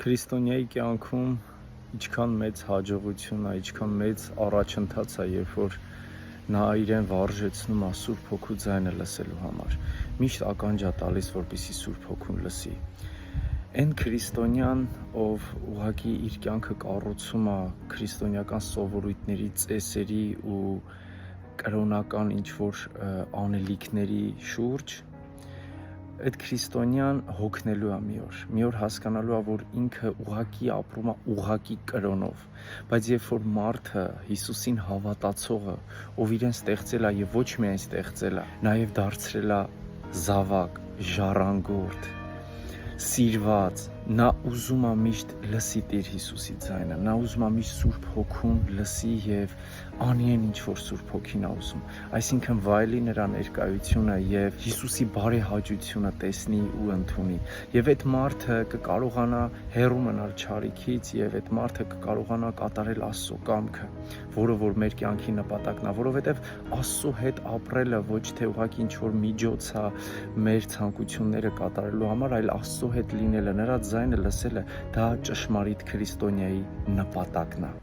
Քրիստոնյայի կյանքում ինչքան մեծ հաջողություն է, ինչքան մեծ առաջընթաց է, երբ որ նա իրեն վարժեցնում է Սուրբ Հոգու ձայնը լսելու համար։ Միշտ ականջ է տալիս, որպեսզի Սուրբ Հոգուն լսի։ Այն քրիստոնյան, ով ուղղակի իր կյանքը կառուցում է քրիստոնեական սովորույթների, ծեսերի ու կրոնական ինչ-որ անելիքների շուրջ, այդ քրիստոնյան հոգնելու է մի օր հասկանալու է, որ ինքը ուղղակի ապրում է ուղղակի կրոնով, բայց երբ որ մարդը Հիսուսին հավատացողը, ով իրեն ստեղծել է եւ ոչ միայն ստեղծել է, նաեւ դարձրել է զավակ, ժառանգորդ, սիրված, նա ուզում է միշտ լսի Տեր Հիսուսի ձայնը, նա ուզում է միշտ Սուրբ Հոգուն լսի եւ անի այն ինչ որ Սուրբ Հոգին է ուզում, այսինքն վայելի նրա ներկայությունը եւ Հիսուսի բարեհաճությունը տեսնի ու ընդունի, եւ այդ մարդը կկարողանա հեռու մնալ չարիքից եւ այդ մարդը կկարողանա կատարել Աստծո կամքը, որը որ մեր կյանքի նպատակն է, որովհետեւ Աստծո հետ ապրելը ոչ թե ուղղակի ինչ որ միջոց է մեր ցանկությունները կատարելու համար, այլ Աստծո հետ լինելը, նրա ձայնը լսելը, դա ճշմարիտ քրիստոնյայի նպատակն է։